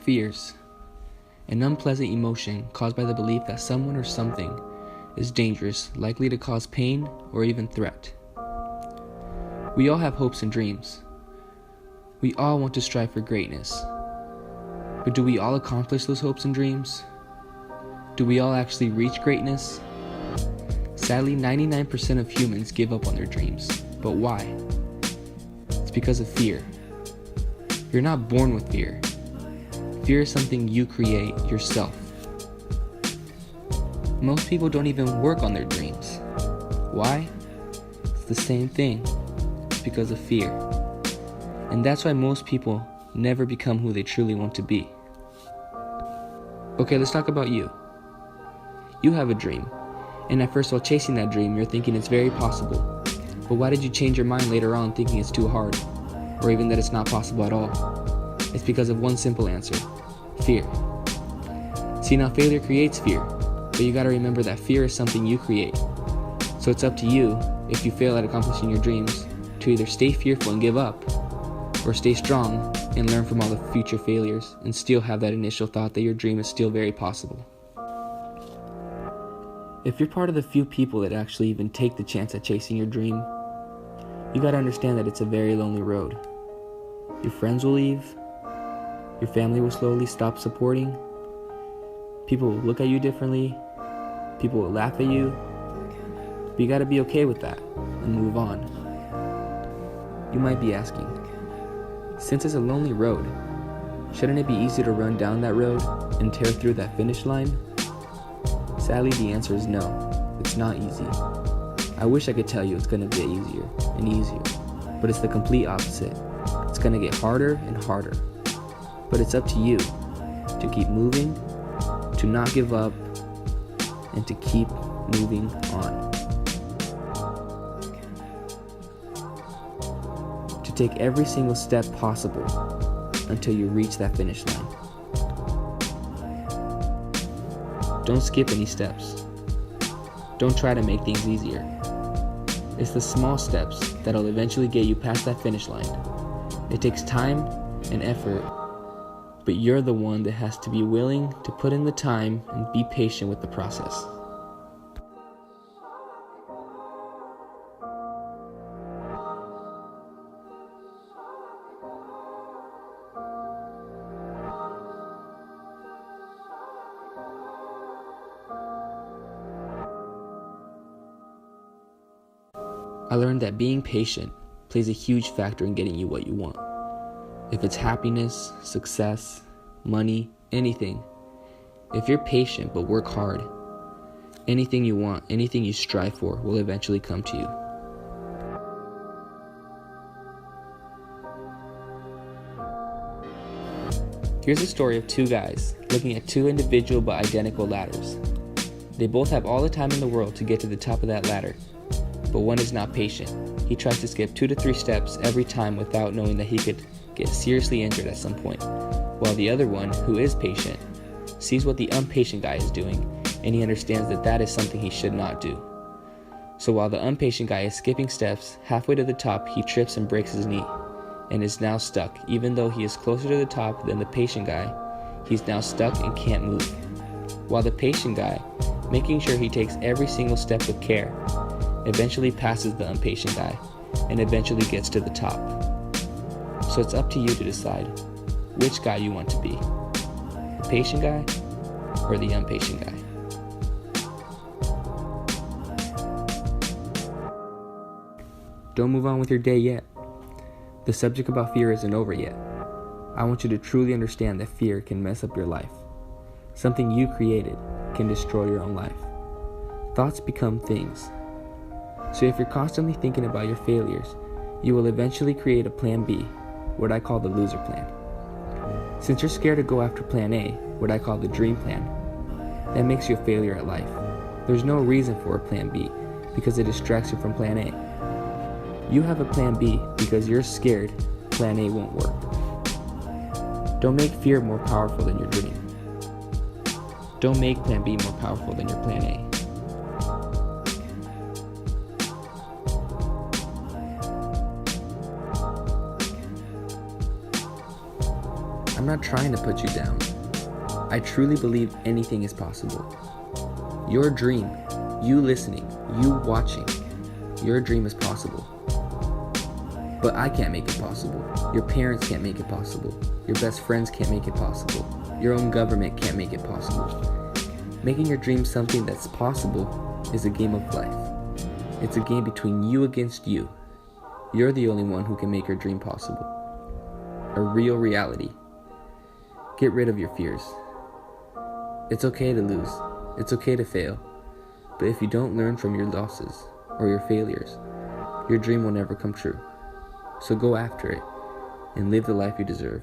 Fears. An unpleasant emotion caused by the belief that someone or something is dangerous, likely to cause pain or even threat. We all have hopes and dreams. We all want to strive for greatness. But do we all accomplish those hopes and dreams? Do we all actually reach greatness? Sadly, 99% of humans give up on their dreams. But why? It's because of fear. You're not born with fear. Fear is something you create yourself. Most people don't even work on their dreams. Why? It's the same thing. It's because of fear. And that's why most people never become who they truly want to be. Okay, let's talk about you. You have a dream, and at first while chasing that dream, you're thinking it's very possible. But why did you change your mind later on thinking it's too hard, or even that it's not possible at all? It's because of one simple answer: fear. See, now failure creates fear, but you gotta remember that fear is something you create. So it's up to you, if you fail at accomplishing your dreams, to either stay fearful and give up, or stay strong and learn from all the future failures and still have that initial thought that your dream is still very possible. If you're part of the few people that actually even take the chance at chasing your dream, you gotta understand that it's a very lonely road. Your friends will leave, your family will slowly stop supporting, people will look at you differently, people will laugh at you, but you gotta be okay with that and move on. You might be asking, since it's a lonely road, shouldn't it be easy to run down that road and tear through that finish line? Sadly, the answer is no, it's not easy. I wish I could tell you it's gonna get easier and easier, but it's the complete opposite. It's gonna get harder and harder. But it's up to you to keep moving, to not give up, and to keep moving on. To take every single step possible until you reach that finish line. Don't skip any steps. Don't try to make things easier. It's the small steps that'll eventually get you past that finish line. It takes time and effort, but you're the one that has to be willing to put in the time and be patient with the process. I learned that being patient plays a huge factor in getting you what you want. If it's happiness, success, money, anything. If you're patient but work hard, anything you want, anything you strive for will eventually come to you. Here's a story of two guys looking at two individual but identical ladders. They both have all the time in the world to get to the top of that ladder, but one is not patient. He tries to skip 2 to 3 steps every time without knowing that he could get seriously injured at some point, while the other one, who is patient, sees what the impatient guy is doing, and he understands that that is something he should not do. So while the impatient guy is skipping steps, halfway to the top he trips and breaks his knee, and is now stuck. Even though he is closer to the top than the patient guy, he's now stuck and can't move. While the patient guy, making sure he takes every single step with care, eventually passes the impatient guy, and eventually gets to the top. So it's up to you to decide which guy you want to be, the patient guy or the impatient guy. Don't move on with your day yet. The subject about fear isn't over yet. I want you to truly understand that fear can mess up your life. Something you created can destroy your own life. Thoughts become things. So if you're constantly thinking about your failures, you will eventually create a plan B, what I call the loser plan. Since you're scared to go after plan A, what I call the dream plan, that makes you a failure at life. There's no reason for a plan B because it distracts you from plan A. You have a plan B because you're scared plan A won't work. Don't make fear more powerful than your dream. Don't make plan B more powerful than your plan A. I'm not trying to put you down. I truly believe anything is possible. Your dream, you listening, you watching, your dream is possible. But I can't make it possible. Your parents can't make it possible. Your best friends can't make it possible. Your own government can't make it possible. Making your dream something that's possible is a game of life. It's a game between you against you. You're the only one who can make your dream possible. A real reality. Get rid of your fears. It's okay to lose. It's okay to fail. But if you don't learn from your losses or your failures, your dream will never come true. So go after it and live the life you deserve.